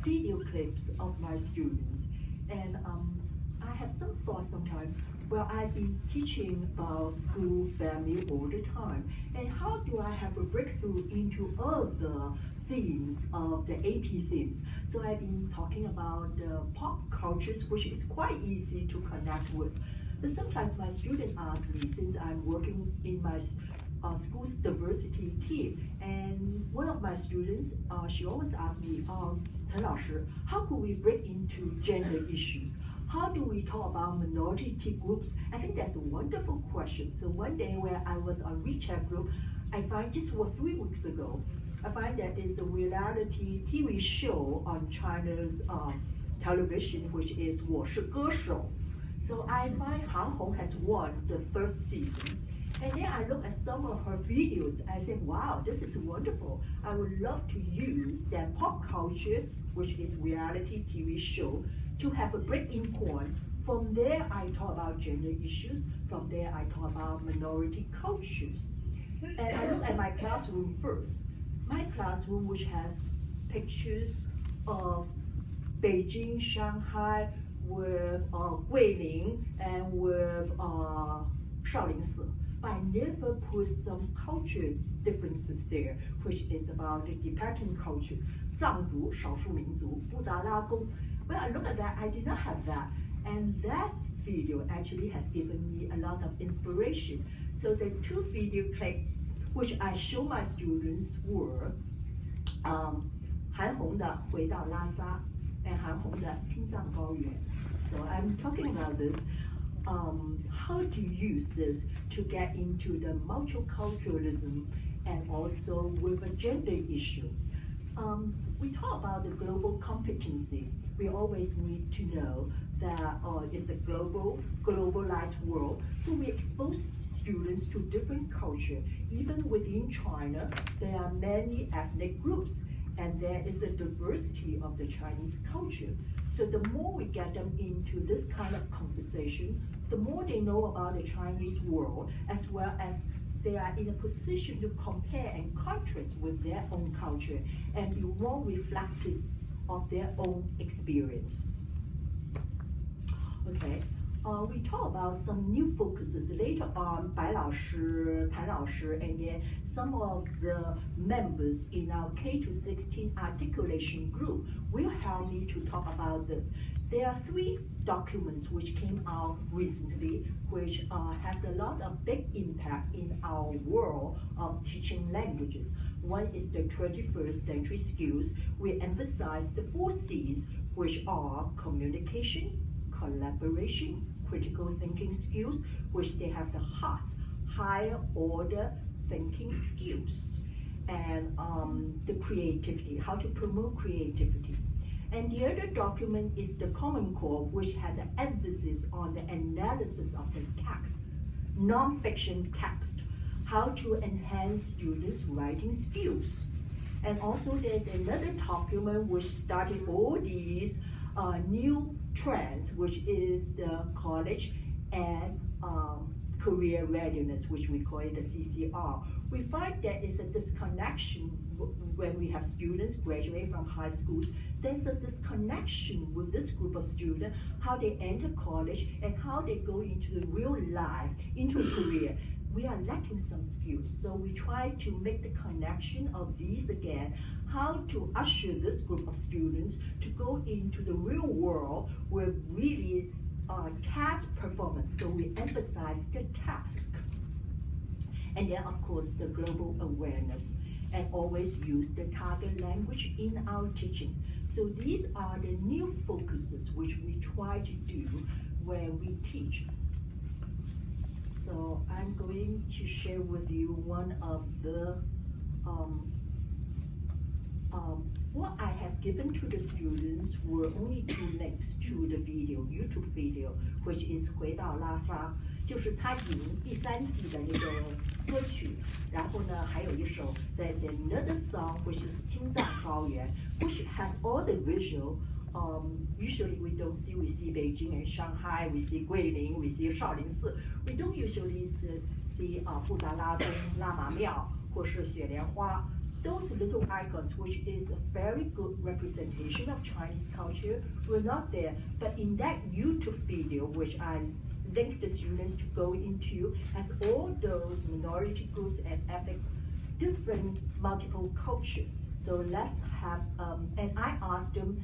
video clips of my students, and I have some thoughts sometimes. Well, I've been teaching about school family all the time, and how do I have a breakthrough into all the themes of the AP themes? So I've been talking about pop cultures, which is quite easy to connect with. But sometimes my students ask me, since I'm working in my school's diversity team, and one of my students, she always asks me, Chen 老师, how could we break into gender issues? How do we talk about minority groups? I think that's a wonderful question. So one day when I was on WeChat group, I find just 3 weeks ago, I find that it's a reality TV show on China's television, which is 我是歌手. So I find Han Hong has won the first season. And then I look at some of her videos, I say, wow, this is wonderful. I would love to use that pop culture, which is reality TV show, to have a break-in point. From there, I talk about gender issues. From there, I talk about minority cultures. And I look at my classroom first. My classroom, which has pictures of Beijing, Shanghai, with Guilin, and with Shaolin. But I never put some culture differences there, which is about the Tibetan culture, 藏族, 少数民族, 布达拉宫. When I look at that, I did not have that. And that video actually has given me a lot of inspiration. So the 2 video clips which I show my students were Han Hong 的回到拉萨 and Han Hong 的青藏高原. So I'm talking about this, how to use this to get into the multiculturalism and also with a gender issue. We talk about the global competency. We always need to know that it's a globalized world. So we expose students to different culture. Even within China, there are many ethnic groups, and there is a diversity of the Chinese culture. So the more we get them into this kind of conversation, the more they know about the Chinese world, as well as they are in a position to compare and contrast with their own culture and be more reflective of their own experience. Okay, we talk about some new focuses later on. Bai 老师, Tan 老师, and then some of the members in our K-16 articulation group will help me to talk about this. There are 3 documents which came out recently, which has a lot of big impact in our world of teaching languages. One is the 21st century skills. We emphasize the 4 C's, which are communication, collaboration, critical thinking skills, which they have the higher order thinking skills, and the creativity, how to promote creativity. And the other document is the Common Core, which has an emphasis on the analysis of the text, non-fiction text, how to enhance students' writing skills. And also there's another document which started all these new trends, which is the college and career readiness, which we call it the CCR. We find there is a disconnection when we have students graduate from high schools. There's a disconnection with this group of students, how they enter college and how they go into the real life, into a career. We are lacking some skills, so we try to make the connection of these again, how to usher this group of students to go into the real world with really task performance. So we emphasize the task. And then of course the global awareness, and always use the target language in our teaching. So these are the new focuses which we try to do when we teach. So I'm going to share with you one of the what I have given to the students were only 2 links to the video, YouTube video, which is 回到拉萨，就是他赢第3季的那个歌曲。然后呢，还有一首 There's another song which is 青藏高原 which has all the visual. Usually we don't see, we see Beijing and Shanghai, we see Guilin, we see Shaolin. We don't usually see 布达拉宫、拉玛庙或是雪莲花 those little icons, which is a very good representation of Chinese culture, were not there. But in that YouTube video, which I linked the students to go into, has all those minority groups and ethnic, different multiple culture. So let's have, and I asked them,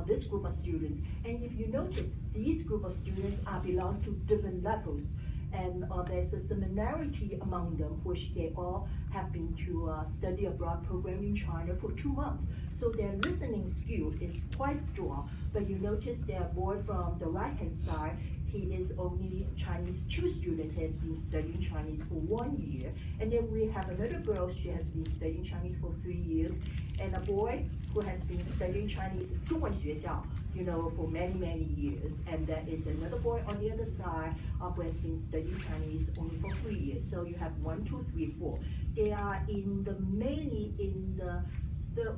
this group of students, and if you notice, these group of students belong to different levels, and there's a similarity among them, which they all have been to study abroad program in China for 2 months. So their listening skill is quite strong, but you notice their boy from the right-hand side, he is only Chinese 2 student, has been studying Chinese for 1 year. And then we have another girl, she has been studying Chinese for 3 years, and a boy who has been studying Chinese 中文学校, you know, for many, many years. And there is another boy on the other side who has been studying Chinese only for 3 years. So you have 1, 2, 3, 4. They are mainly in the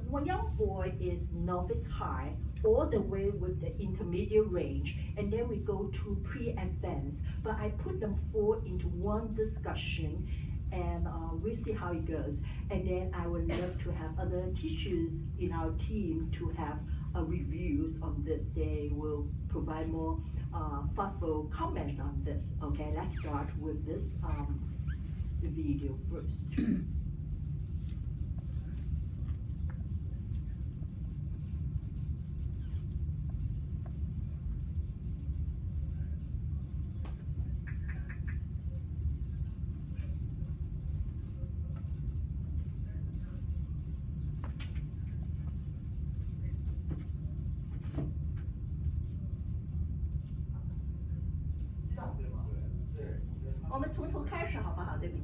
one young boy is novice high, all the way with the intermediate range, and then we go to pre-advanced. But I put them 4 into one discussion, and we'll see how it goes. And then I would love to have other teachers in our team to have reviews on this. They will provide more thoughtful comments on this. Okay, let's start with this video first.我们从头开始好不好？对不起。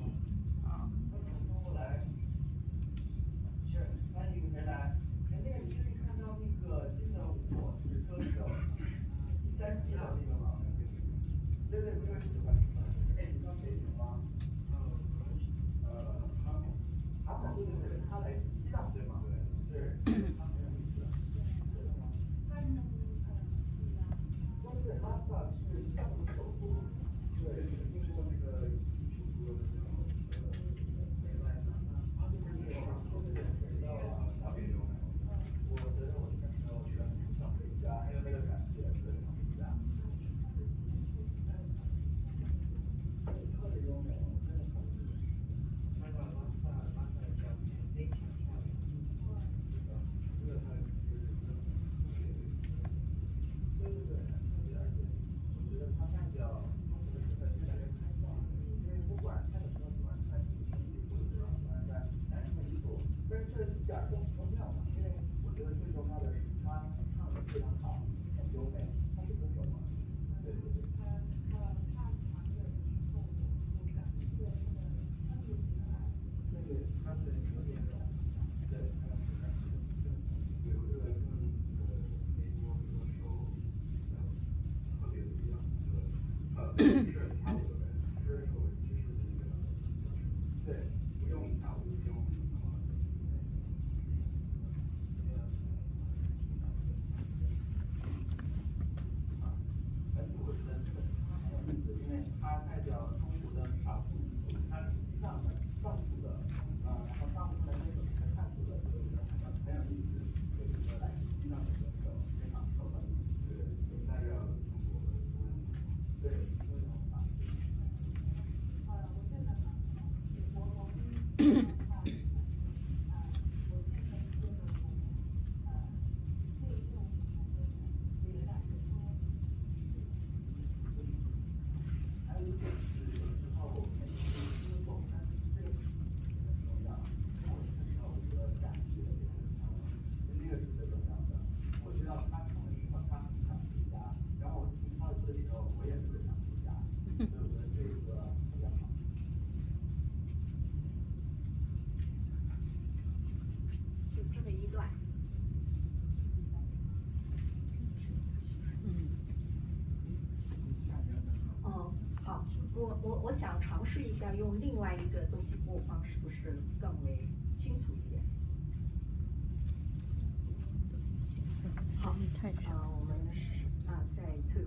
是，那你们来，那个你最近看到那个新的我是歌手，第3季的那个吗？对对，这个喜欢。哎，你知道谁吗？他们对对对，他来自西藏对吗？对，是，他很有意思。对，拉萨是西藏的首都。对，听说那个首都的那种美外的，他就是那个对对对，特别有名。我觉得我这边没有去，想回家，还有那个感觉，对，想回家。特别有名，真的特别有名。那个拉萨叫内丘沙漠，这个它就是对对对，特别而且我觉得它代表中国的社会越来越开放，因为不管看的时候喜欢看女性衣服，喜欢在男生的衣服，但是这一点都不重要嘛，因为我觉得最重要的是他唱的非常好，很优美，他是歌手嘛，对对对。对对，他是有点对，他是对，我觉得跟美国歌手特别不一样，是他有的人是有技术的那个，对，不用跳舞，不用什么。而且我觉得这个他很有意思，因为它代表中国的少数民族，它是西藏的藏族的，然后藏族的那种是汉族的，所以我觉得很有意思。有一个来自西藏的歌手，非常受欢迎，对，也代表中国的多样文化，对，多样文化。还有一点是，有时候我们听懂，但是这个很重要。因为我听的时候，我觉得感觉也很强，那个是最重要的。我知道他唱的时候，他很想回家，然后我听他的歌的时候，我也特别想回家，所以我觉得这个特别好。就这么一段。好，我想尝试一下用另外一个东西播放，是不是更为清楚一点？好，我们再退。